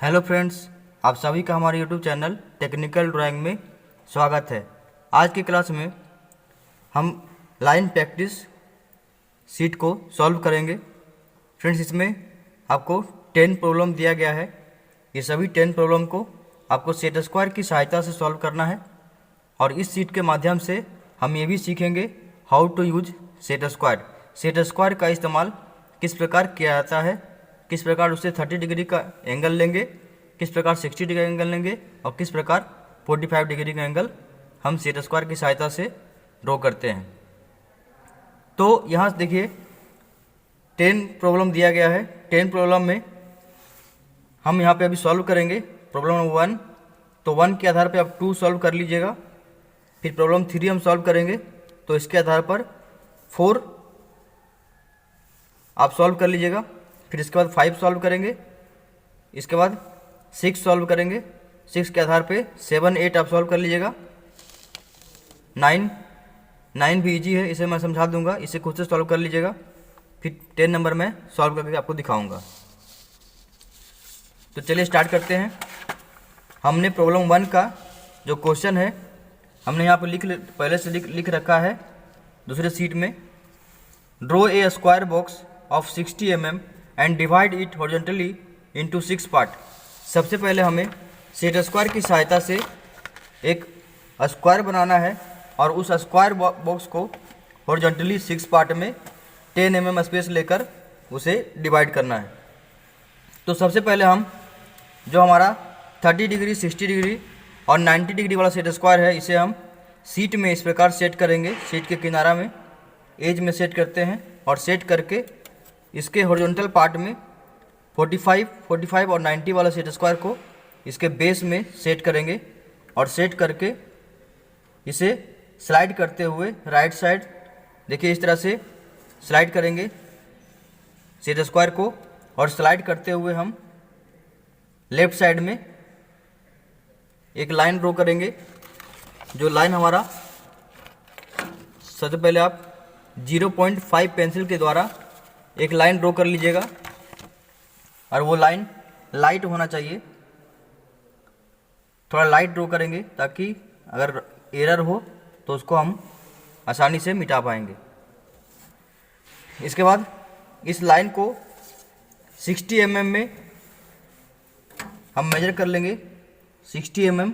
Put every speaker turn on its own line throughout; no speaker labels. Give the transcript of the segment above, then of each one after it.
Hello friends, आप सभी का हमारे यूट्यूब चैनल टेक्निकल ड्राइंग में स्वागत है। आज की क्लास में हम लाइन प्रैक्टिस सीट को सॉल्व करेंगे। फ्रेंड्स, इसमें आपको 10 प्रॉब्लम दिया गया है। ये सभी 10 प्रॉब्लम को आपको सेट स्क्वायर की सहायता से सॉल्व करना है और इस सीट के माध्यम से हम ये भी सीखेंगे how to use set square. Set square का इस्तेमाल किस प्रकार किया जाता है, किस प्रकार उससे 30 डिग्री का एंगल लेंगे, किस प्रकार 60 डिग्री का एंगल लेंगे और किस प्रकार 45 डिग्री का एंगल हम सेट स्क्वायर की सहायता से ड्रॉ करते हैं। तो यहाँ देखिए 10 प्रॉब्लम दिया गया है। 10 प्रॉब्लम में हम यहाँ पे अभी सॉल्व करेंगे। प्रॉब्लम नंबर 1, तो 1 के आधार पे आप 2 सॉल्व कर लीजिएगा। फिर प्रॉब्लम 3 हम सॉल्व करेंगे, तो इसके आधार पर 4 आप सॉल्व कर लीजिएगा। फिर इसके बाद 5 सॉल्व करेंगे, इसके बाद 6 सॉल्व करेंगे। 6 के आधार पे 7, 8 आप सॉल्व कर लीजिएगा। 9 भी इजी है, इसे मैं समझा दूंगा, इसे खुद से सॉल्व कर लीजिएगा। फिर 10 नंबर में सॉल्व करके आपको दिखाऊंगा। तो चलिए स्टार्ट करते हैं। हमने प्रॉब्लम 1 का जो क्वेश्चन है हमने यहाँ पर पहले से लिख रखा है दूसरे सीट में। Draw a square box of 60 mm and divide it horizontally into 6 part. सबसे पहले हमें सेट स्क्वायर की सहायता से एक स्क्वायर बनाना है और उस स्क्वायर बॉक्स को हॉरिजॉन्टली 6 पार्ट में 10 mm स्पेस लेकर उसे डिवाइड करना है। तो सबसे पहले हम जो हमारा 30 डिग्री, 60 डिग्री और 90 डिग्री वाला सेट स्क्वायर है, इसे हम सीट में इस प्रकार सेट करेंगे। सीट के किनारा में एज में सेट करते हैं और सेट करके इसके हॉरिजॉन्टल पार्ट में 45, 45 और 90 वाला सेट स्क्वायर को इसके बेस में सेट करेंगे और सेट करके इसे स्लाइड करते हुए राइट साइड, देखिए इस तरह से स्लाइड करेंगे सेट स्क्वायर को और स्लाइड करते हुए हम लेफ्ट साइड में एक लाइन ड्रॉ करेंगे। जो लाइन हमारा, सबसे पहले आप 0.5 पेंसिल के द्वारा एक लाइन ड्रॉ कर लीजिएगा और वो लाइन लाइट होना चाहिए। थोड़ा लाइट ड्रॉ करेंगे ताकि अगर एरर हो तो उसको हम आसानी से मिटा पाएंगे। इसके बाद इस लाइन को 60 mm में हम मेजर कर लेंगे। 60 mm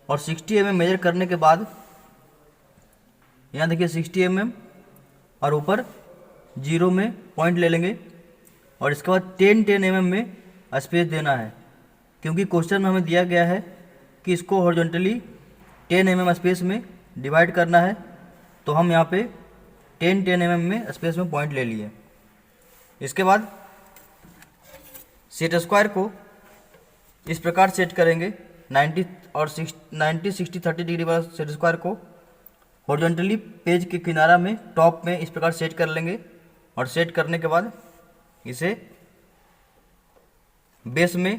और 60 mm मेजर करने के बाद यहाँ देखिए 60 mm और ऊपर 0 में पॉइंट ले लेंगे और इसके बाद 10 mm में स्पेस देना है, क्योंकि क्वेश्चन में हमें दिया गया है कि इसको हॉरिजॉन्टली 10 mm स्पेस में डिवाइड करना है। तो हम यहाँ पे 10 mm में स्पेस में पॉइंट ले लिए। इसके बाद सेट स्क्वायर को इस प्रकार सेट करेंगे। 90 और 60, 30 डिग्री वाला सेट स्क्वायर को हॉरिजॉन्टली पेज के किनारा में टॉप में इस प्रकार सेट कर लेंगे और सेट करने के बाद इसे बेस में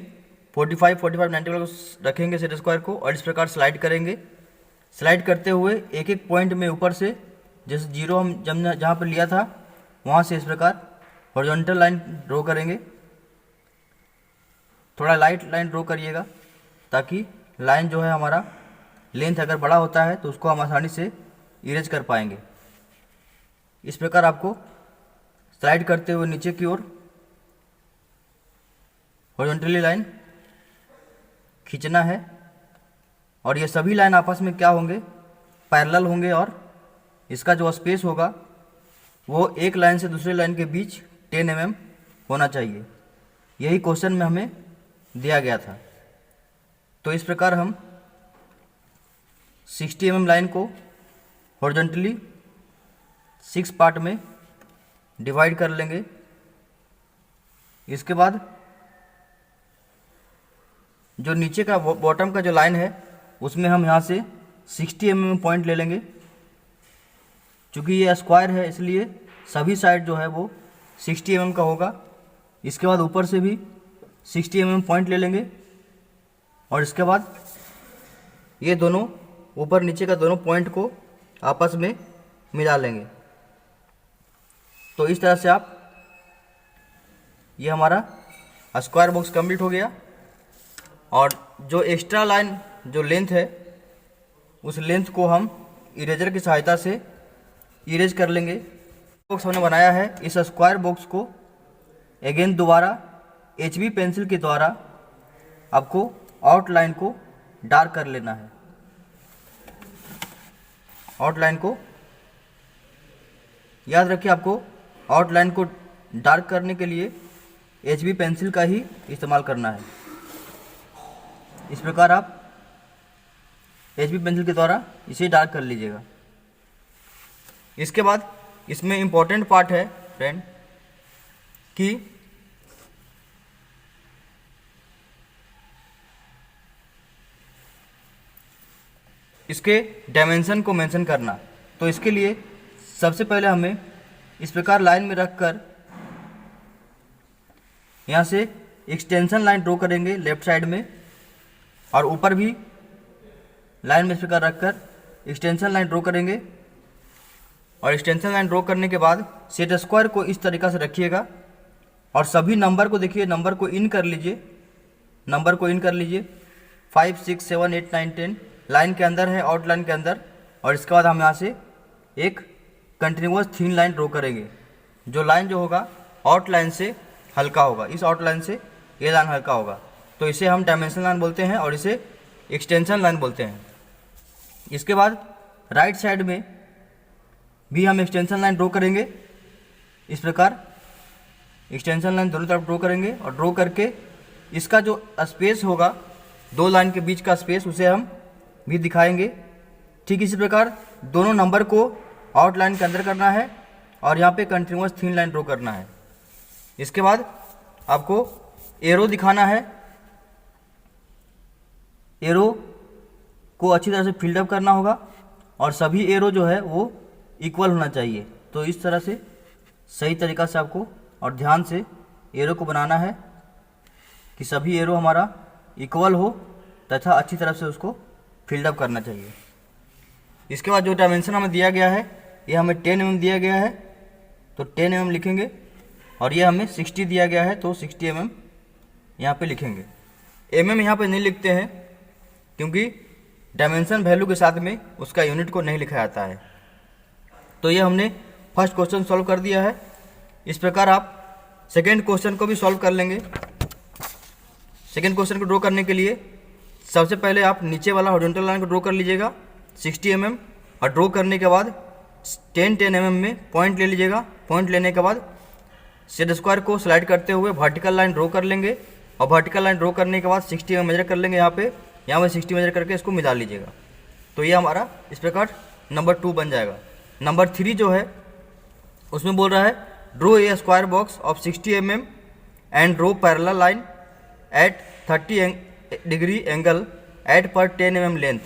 45, 90 वाला रखेंगे सेट स्क्वायर को और इस प्रकार स्लाइड करेंगे। स्लाइड करते हुए एक एक पॉइंट में ऊपर से, जैसे 0 हम जहाँ पर लिया था वहाँ से इस प्रकार हॉरिजॉन्टल लाइन ड्रॉ करेंगे। थोड़ा लाइट लाइन ड्रॉ करिएगा ताकि लाइन जो है हमारा लेंथ अगर बड़ा होता है तो उसको हम आसानी से इरेज कर पाएंगे। इस प्रकार आपको स्लाइड करते हुए नीचे की ओर हॉरिजॉन्टली लाइन खींचना है और ये सभी लाइन आपस में क्या होंगे, पैरेलल होंगे और इसका जो स्पेस होगा वो एक लाइन से दूसरे लाइन के बीच 10 mm होना चाहिए। यही क्वेश्चन में हमें दिया गया था। तो इस प्रकार हम 60 mm लाइन को हॉरिजॉन्टली 6 पार्ट में डिवाइड कर लेंगे। इसके बाद जो नीचे का बॉटम का जो लाइन है उसमें हम यहाँ से 60 mm पॉइंट ले लेंगे। चूँकि ये स्क्वायर है इसलिए सभी साइड जो है वो 60 mm का होगा। इसके बाद ऊपर से भी 60 mm पॉइंट ले लेंगे और इसके बाद ये दोनों ऊपर नीचे का दोनों पॉइंट को आपस में मिला लेंगे। तो इस तरह से आप, ये हमारा स्क्वायर बॉक्स कंप्लीट हो गया। और जो एक्स्ट्रा लाइन जो लेंथ है उस लेंथ को हम इरेजर की सहायता से इरेज कर लेंगे। बॉक्स हमने बनाया है, इस स्क्वायर बॉक्स को अगेन दोबारा HB पेंसिल के द्वारा आपको आउटलाइन को डार्क कर लेना है। आउटलाइन को याद रखिए, आपको आउटलाइन को डार्क करने के लिए HB पेंसिल का ही इस्तेमाल करना है। इस प्रकार आप HB पेंसिल के द्वारा इसे डार्क कर लीजिएगा। इसके बाद इसमें इम्पोर्टेंट पार्ट है फ्रेंड कि इसके डायमेंशन को मेंशन करना। तो इसके लिए सबसे पहले हमें इस प्रकार लाइन में रखकर यहाँ से एक्सटेंशन लाइन ड्रॉ करेंगे लेफ्ट साइड में, और ऊपर भी लाइन में इस प्रकार रखकर एक्सटेंशन लाइन ड्रॉ करेंगे। और एक्सटेंशन लाइन ड्रॉ करने के बाद सेट स्क्वायर को इस तरीक़ा से रखिएगा और सभी नंबर को देखिए, नंबर को इन कर लीजिए, नंबर को इन कर लीजिए 5 6 7 8 9 10 लाइन के अंदर है, आउटलाइन के अंदर। और इसके बाद हम यहाँ से एक कंटिन्यूअस थीन लाइन ड्रॉ करेंगे। जो लाइन जो होगा आउटलाइन से हल्का होगा, इस आउटलाइन से ये लाइन हल्का होगा, तो इसे हम डायमेंशन लाइन बोलते हैं और इसे एक्सटेंशन लाइन बोलते हैं। इसके बाद राइट साइड में भी हम एक्सटेंशन लाइन ड्रॉ करेंगे। इस प्रकार एक्सटेंशन लाइन दोनों तरफ ड्रॉ करेंगे और ड्रॉ करके इसका जो स्पेस होगा दो लाइन के बीच का स्पेस, उसे हम भी दिखाएंगे। ठीक इसी प्रकार दोनों नंबर को आउटलाइन के अंदर करना है और यहाँ पे कंटिन्यूअस थीन लाइन ड्रॉ करना है। इसके बाद आपको एरो दिखाना है, एरो को अच्छी तरह से फिल्ड अप करना होगा और सभी एरो जो है वो इक्वल होना चाहिए। तो इस तरह से सही तरीक़ा से आपको और ध्यान से एरो को बनाना है कि सभी एरो हमारा इक्वल हो तथा अच्छी तरह से उसको फिल्ड अप करना चाहिए। इसके बाद जो डायमेंशन हमें दिया गया है, ये हमें 10 mm दिया गया है, तो 10 mm लिखेंगे। और ये हमें 60 दिया गया है, तो 60 mm यहाँ पे लिखेंगे। mm यहाँ पे नहीं लिखते हैं क्योंकि डायमेंशन वैल्यू के साथ में उसका यूनिट को नहीं लिखा जाता है। तो ये हमने फर्स्ट क्वेश्चन सॉल्व कर दिया है। इस प्रकार आप सेकेंड क्वेश्चन को भी सॉल्व कर लेंगे। सेकेंड क्वेश्चन को ड्रॉ करने के लिए सबसे पहले आप नीचे वाला हॉरिजॉन्टल लाइन को ड्रॉ कर लीजिएगा 60 mm, और ड्रॉ करने के बाद 10 mm में पॉइंट ले लीजिएगा। पॉइंट लेने के बाद सेट स्क्वायर को स्लाइड करते हुए वर्टिकल लाइन ड्रॉ कर लेंगे और वर्टिकल लाइन ड्रॉ करने के बाद 60 mm मेजर कर लेंगे। यहाँ पे 60 मेजर करके इसको मिला लीजिएगा। तो ये हमारा इस प्रकार नंबर 2 बन जाएगा। नंबर 3 जो है उसमें बोल रहा है draw a square box of 60 mm and draw parallel line at 30 degree angle at पर 10 mm लेंथ।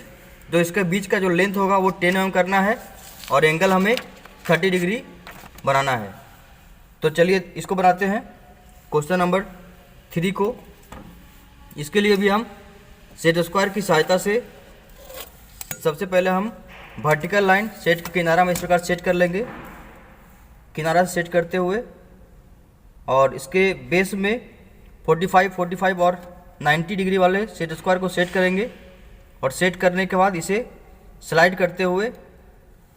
जो इसके बीच का जो लेंथ होगा वो 10 mm करना है और एंगल हमें 30 डिग्री बनाना है। तो चलिए इसको बनाते हैं क्वेश्चन नंबर 3 को। इसके लिए भी हम सेट स्क्वायर की सहायता से सबसे पहले हम वर्टिकल लाइन सेट के किनारा में इस प्रकार सेट कर लेंगे। किनारा सेट करते हुए और इसके बेस में 45 और 90 डिग्री वाले सेट स्क्वायर को सेट करेंगे। और सेट करने के बाद इसे स्लाइड करते हुए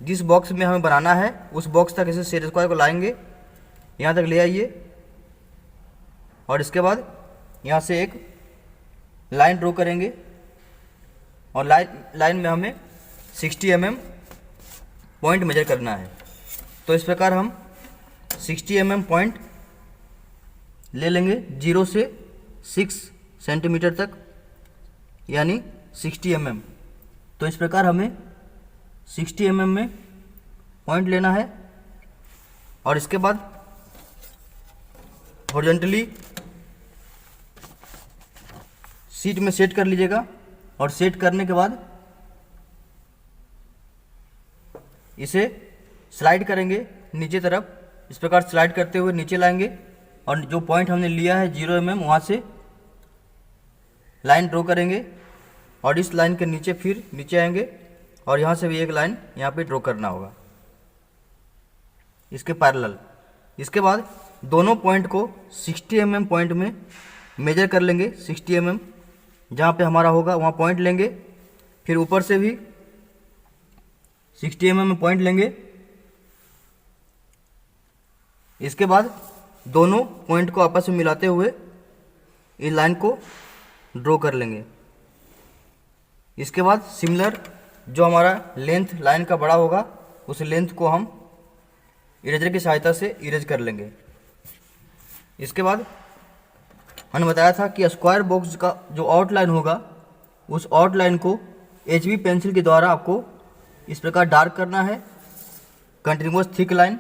जिस बॉक्स में हमें बनाना है उस बॉक्स तक इसे सेट स्क्वायर को लाएंगे, यहाँ तक ले आइए। और इसके बाद यहाँ से एक लाइन ड्रॉ करेंगे और लाइन में हमें 60 mm पॉइंट मेजर करना है। तो इस प्रकार हम 60 mm पॉइंट ले लेंगे 0 से 6 सेंटीमीटर तक, यानी 60 mm। तो इस प्रकार हमें 60 mm में पॉइंट लेना है और इसके बाद हॉरिजॉन्टली सीट में सेट कर लीजिएगा। और सेट करने के बाद इसे स्लाइड करेंगे नीचे तरफ, इस प्रकार स्लाइड करते हुए नीचे लाएंगे और जो पॉइंट हमने लिया है 0 mm वहाँ से लाइन ड्रॉ करेंगे और इस लाइन के नीचे फिर नीचे आएंगे और यहाँ से भी एक लाइन यहाँ पे ड्रॉ करना होगा इसके पैरेलल। इसके बाद दोनों पॉइंट को 60 mm पॉइंट में मेजर कर लेंगे 60 mm, जहाँ पे हमारा होगा वहाँ पॉइंट लेंगे, फिर ऊपर से भी 60 mm में पॉइंट लेंगे। इसके बाद दोनों पॉइंट को आपस में मिलाते हुए इस लाइन को ड्रॉ कर लेंगे। इसके बाद सिमिलर जो हमारा लेंथ लाइन का बड़ा होगा उस लेंथ को हम इरेजर की सहायता से इरेज कर लेंगे। इसके बाद मैंने बताया था कि स्क्वायर बॉक्स का जो आउटलाइन होगा उस आउटलाइन को HB पेंसिल के द्वारा आपको इस प्रकार डार्क करना है, कंटिन्यूअस थिक लाइन।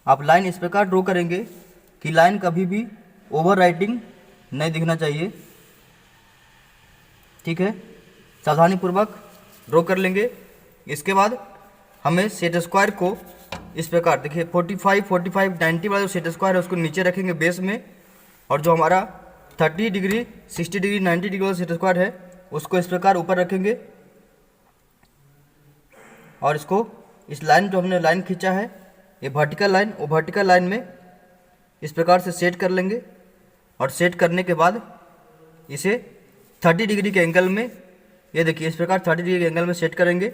आप लाइन इस प्रकार ड्रॉ करेंगे कि लाइन कभी भी ओवर राइटिंग नहीं दिखना चाहिए। ठीक है, सावधानी पूर्वक ड्रॉ कर लेंगे। इसके बाद हमें सेट स्क्वायर को इस प्रकार देखिए 45, 45, 90 वाला जो सेट स्क्वायर है उसको नीचे रखेंगे बेस में, और जो हमारा 30 डिग्री, 60 डिग्री, 90 डिग्री वाला सेट स्क्वायर है उसको इस प्रकार ऊपर रखेंगे, और इसको इस लाइन जो हमने लाइन खींचा है ये वर्टिकल लाइन, वो वर्टिकल लाइन में इस प्रकार से सेट कर लेंगे। और सेट करने के बाद इसे 30 डिग्री के एंगल में, ये देखिए इस प्रकार 30 डिग्री के एंगल में सेट करेंगे।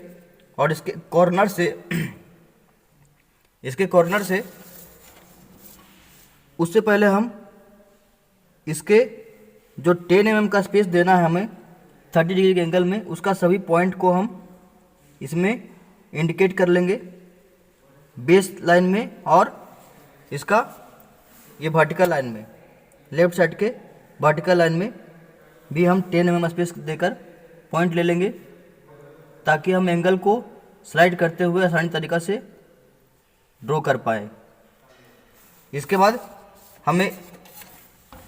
और इसके कॉर्नर से उससे पहले हम इसके जो 10 mm का स्पेस देना है हमें 30 डिग्री के एंगल में, उसका सभी पॉइंट को हम इसमें इंडिकेट कर लेंगे बेस लाइन में और इसका ये वर्टिकल लाइन में, लेफ्ट साइड के वर्टिकल लाइन में भी हम 10 mm स्पेस देकर पॉइंट ले लेंगे, ताकि हम एंगल को स्लाइड करते हुए आसानी तरीक़ा से ड्रॉ कर पाए। इसके बाद हमें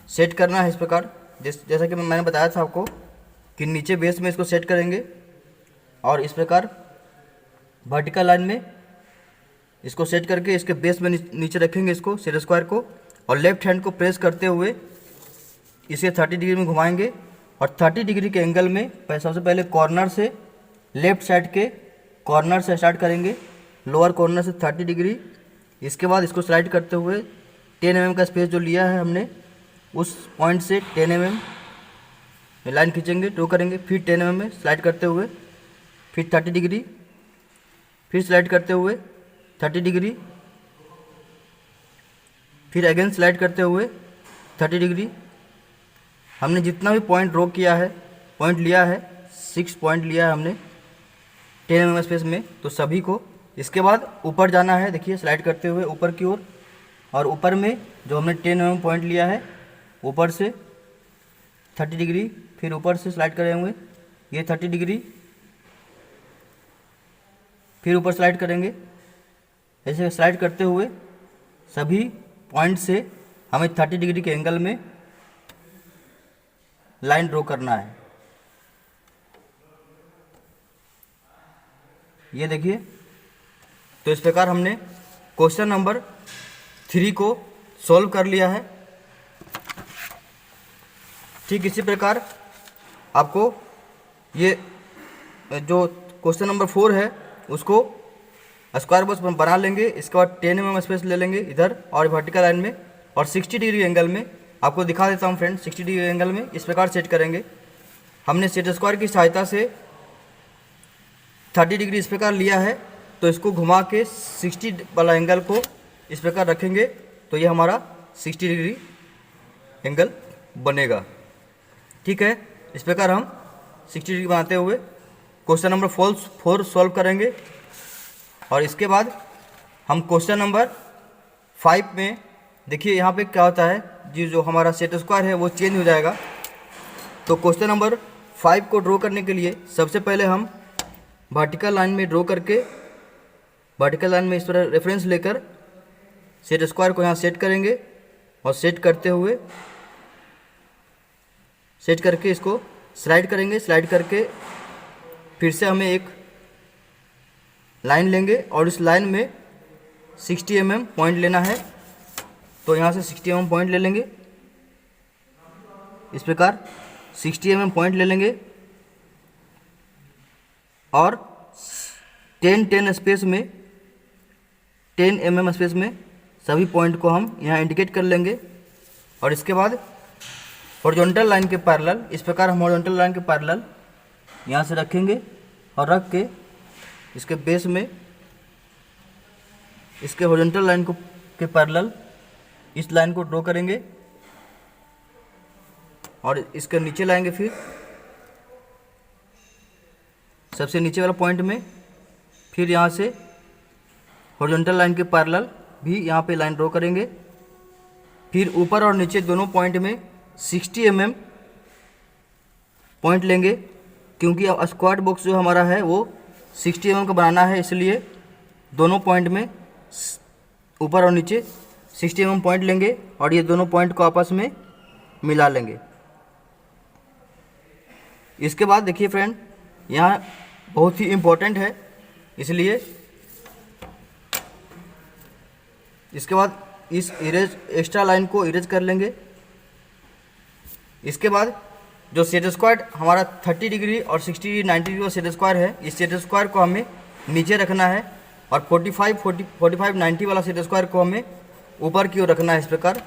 सेट करना है इस प्रकार, जैसा कि मैंने बताया था आपको कि नीचे बेस में इसको सेट करेंगे और इस प्रकार वर्टिकल लाइन में इसको सेट करके इसके बेस में नीचे रखेंगे इसको सेट स्क्वायर को, और लेफ्ट हैंड को प्रेस करते हुए इसे 30 डिग्री में घुमाएंगे। और 30 डिग्री के एंगल में सबसे पहले कॉर्नर से, लेफ्ट साइड के कॉर्नर से स्टार्ट करेंगे, लोअर कॉर्नर से 30 डिग्री। इसके बाद इसको स्लाइड करते हुए 10 mm का स्पेस जो लिया है हमने उस पॉइंट से 10 mm लाइन खींचेंगे, ड्रॉ करेंगे, फिर 10 mm में स्लाइड करते हुए फिर 30 डिग्री, फिर स्लाइड करते हुए 30 डिग्री, फिर अगेन स्लाइड करते हुए 30 डिग्री। हमने जितना भी पॉइंट ड्रॉ किया है, पॉइंट लिया है, 6 पॉइंट लिया है हमने 10 mm स्पेस में, तो सभी को इसके बाद ऊपर जाना है। देखिए स्लाइड करते हुए ऊपर की ओर, और ऊपर में जो हमने 10 mm पॉइंट लिया है ऊपर से 30 डिग्री, फिर ऊपर से स्लाइड करेंगे ये 30 डिग्री, फिर ऊपर स्लाइड करेंगे। ऐसे स्लाइड करते हुए सभी पॉइंट से हमें 30 डिग्री के एंगल में लाइन ड्रॉ करना है। ये देखिए, तो इस प्रकार हमने क्वेश्चन नंबर 3 को सॉल्व कर लिया है। ठीक इसी प्रकार आपको ये जो क्वेश्चन नंबर 4 है उसको स्क्वायर बॉक्स बना लेंगे। इसके बाद 10 mm स्पेस ले लेंगे इधर और वर्टिकल लाइन में, और 60 डिग्री एंगल में आपको दिखा देता हूँ फ्रेंड। 60 डिग्री एंगल में इस प्रकार सेट करेंगे। हमने सेट स्क्वायर की सहायता से 30 डिग्री इस प्रकार लिया है, तो इसको घुमा के 60 वाला एंगल को इस प्रकार रखेंगे, तो ये हमारा 60 डिग्री एंगल बनेगा। ठीक है, इस प्रकार हम 60 डिग्री बनाते हुए क्वेश्चन नंबर 4 सॉल्व करेंगे। और इसके बाद हम क्वेश्चन नंबर 5 में देखिए यहाँ पे क्या होता है, जी जो हमारा सेट स्क्वायर है वो चेंज हो जाएगा। तो क्वेश्चन नंबर 5 को ड्रॉ करने के लिए सबसे पहले हम वर्टिकल लाइन में ड्रॉ करके, वर्टिकल लाइन में इस तरह रेफरेंस लेकर सेट स्क्वायर को यहाँ सेट करेंगे, और सेट करते हुए सेट करके इसको स्लाइड करेंगे। स्लाइड करके फिर से हमें एक लाइन लेंगे और इस लाइन में 60 mm पॉइंट लेना है, तो यहाँ से 60 mm पॉइंट ले लेंगे। इस प्रकार 60 mm पॉइंट ले लेंगे और 10 स्पेस में 10 mm स्पेस में सभी पॉइंट को हम यहाँ इंडिकेट कर लेंगे। और इसके बाद हॉरिजॉन्टल लाइन के पैरेलल, इस प्रकार हम हॉरिजॉन्टल लाइन के पैरेलल यहाँ से रखेंगे और रख के इसके बेस में इसके हॉरिजॉन्टल लाइन को के पैरेलल इस लाइन को ड्रॉ करेंगे और इसके नीचे लाएंगे। फिर सबसे नीचे वाला पॉइंट में फिर यहाँ से हॉरिजॉन्टल लाइन के पैरेलल भी यहाँ पे लाइन ड्रॉ करेंगे। फिर ऊपर और नीचे दोनों पॉइंट में 60 mm पॉइंट लेंगे, क्योंकि अब स्क्वाड बॉक्स जो हमारा है वो 60 mm का बनाना है, इसलिए दोनों पॉइंट में ऊपर और नीचे 60 mm पॉइंट लेंगे और ये दोनों पॉइंट को आपस में मिला लेंगे। इसके बाद देखिए फ्रेंड, यहाँ बहुत ही इम्पोर्टेंट है, इसलिए इसके बाद इस इरेज एक्स्ट्रा लाइन को इरेज कर लेंगे। इसके बाद जो सेट स्क्वायर हमारा 30 डिग्री और 60 डिग्री 90 डिग्री का सेट स्क्वायर है, इस सेट स्क्वायर को हमें नीचे रखना है और 45 90 वाला सेट स्क्वायर को हमें ऊपर की ओर रखना है। इस प्रकार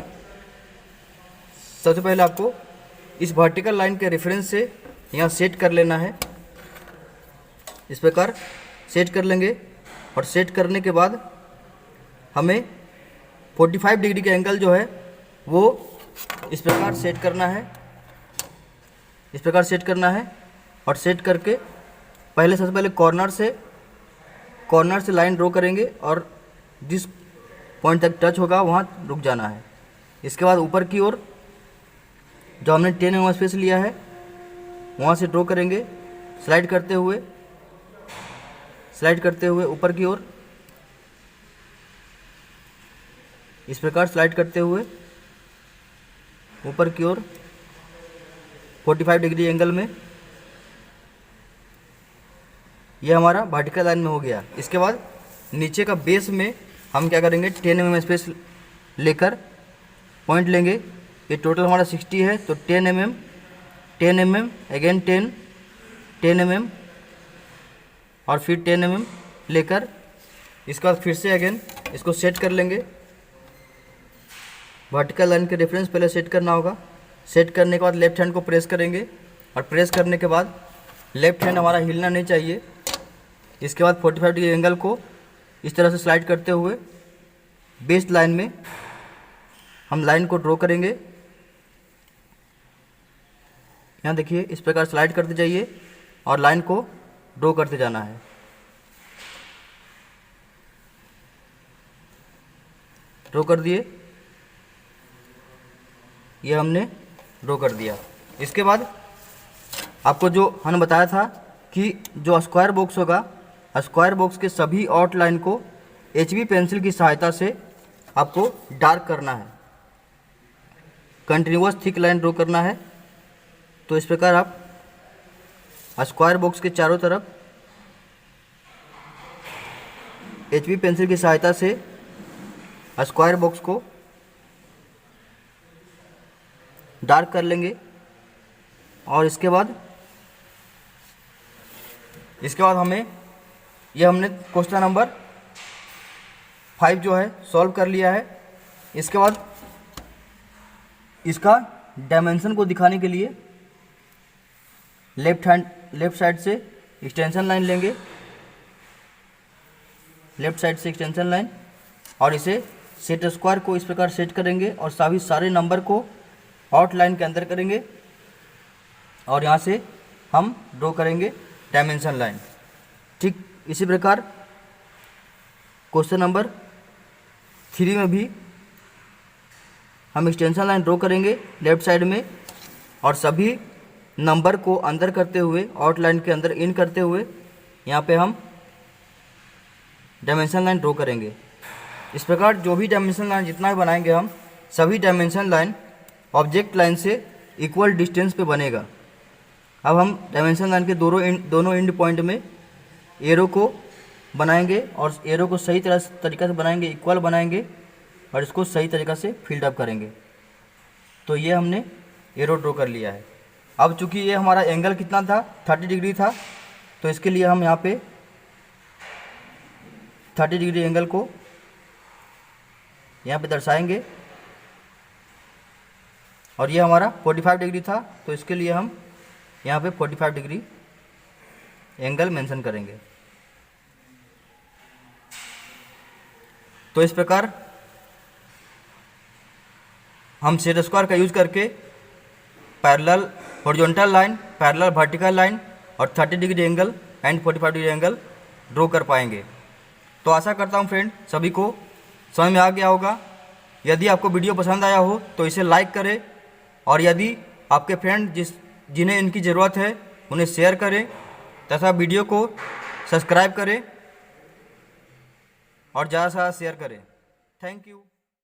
सबसे पहले आपको इस वर्टिकल लाइन के रेफरेंस से यहाँ सेट कर लेना है। इस प्रकार सेट कर लेंगे और सेट करने के बाद हमें 45 डिग्री का एंगल जो है वो इस प्रकार सेट करना है। इस प्रकार सेट करना है और सेट करके सबसे पहले कॉर्नर से लाइन ड्रॉ करेंगे और जिस पॉइंट तक टच होगा वहाँ रुक जाना है। इसके बाद ऊपर की ओर जो हमने 10 mm स्पेस लिया है वहाँ से ड्रॉ करेंगे, स्लाइड करते हुए ऊपर की ओर, इस प्रकार स्लाइड करते हुए ऊपर की ओर 45 डिग्री एंगल में। यह हमारा वर्टिकल लाइन में हो गया। इसके बाद नीचे का बेस में हम क्या करेंगे, 10 mm स्पेस लेकर पॉइंट लेंगे। ये टोटल हमारा 60 है, तो 10 mm अगेन 10 mm और फिर 10 mm लेकर इसके बाद फिर से अगेन इसको सेट कर लेंगे। वर्टिकल लाइन के रेफरेंस पहले सेट करना होगा। सेट करने के बाद लेफ्ट हैंड को प्रेस करेंगे और प्रेस करने के बाद लेफ्ट हैंड हमारा हिलना नहीं चाहिए। इसके बाद 45 डिग्री एंगल को इस तरह से स्लाइड करते हुए बेस लाइन में हम लाइन को ड्रॉ करेंगे। यहाँ देखिए इस प्रकार स्लाइड करते जाइए और लाइन को ड्रॉ करते जाना है। ड्रॉ कर दिए, ये हमने ड्रॉ कर दिया। इसके बाद आपको जो हमने बताया था कि जो स्क्वायर बॉक्स होगा, स्क्वायर बॉक्स के सभी आउटलाइन को HB पेंसिल की सहायता से आपको डार्क करना है, कंटिन्यूअस थिक लाइन ड्रॉ करना है। तो इस प्रकार आप स्क्वायर बॉक्स के चारों तरफ HB पेंसिल की सहायता से स्क्वायर बॉक्स को डार्क कर लेंगे। और इसके बाद हमने क्वेश्चन नंबर 5 जो है सॉल्व कर लिया है। इसके बाद इसका डायमेंशन को दिखाने के लिए लेफ्ट साइड से एक्सटेंशन लाइन लेंगे, लेफ्ट साइड से एक्सटेंशन लाइन, और इसे सेट स्क्वायर को इस प्रकार सेट करेंगे और सारे नंबर को आउटलाइन के अंदर करेंगे और यहाँ से हम ड्रॉ करेंगे डायमेंशन लाइन। ठीक इसी प्रकार क्वेश्चन नंबर 3 में भी हम एक्सटेंशन लाइन ड्रॉ करेंगे लेफ्ट साइड में और सभी नंबर को अंदर करते हुए, आउटलाइन के अंदर इन करते हुए यहाँ पे हम डायमेंशन लाइन ड्रॉ करेंगे। इस प्रकार जो भी डायमेंशन लाइन जितना भी बनाएंगे हम, सभी डायमेंशन लाइन ऑब्जेक्ट लाइन से इक्वल डिस्टेंस पे बनेगा। अब हम डायमेंशन लाइन के दोनों एंड पॉइंट में एरो को बनाएंगे और एरो को सही तरीक़ा से बनाएंगे, इक्वल बनाएंगे और इसको सही तरीक़ा से फिल्ड अप करेंगे। तो ये हमने एरो ड्रॉ कर लिया है। अब चूँकि ये हमारा एंगल कितना था, 30 डिग्री था, तो इसके लिए हम यहाँ पे 30 डिग्री एंगल को यहाँ पे दर्शाएंगे। और ये हमारा 45 डिग्री था, तो इसके लिए हम यहाँ पे 45 डिग्री एंगल मेंशन करेंगे। तो इस प्रकार हम सेट स्क्वायर का यूज करके parallel horizontal line, parallel vertical line और 30 degree angle and 45 degree angle draw कर पाएंगे। तो आशा करता हूँ फ्रेंड सभी को समझ में आ गया होगा। यदि आपको वीडियो पसंद आया हो तो इसे लाइक करें, और यदि आपके फ्रेंड जिन्हें इनकी ज़रूरत है उन्हें शेयर करें तथा वीडियो को सब्सक्राइब करें और ज़्यादा से ज़्यादा शेयर करें। Thank you.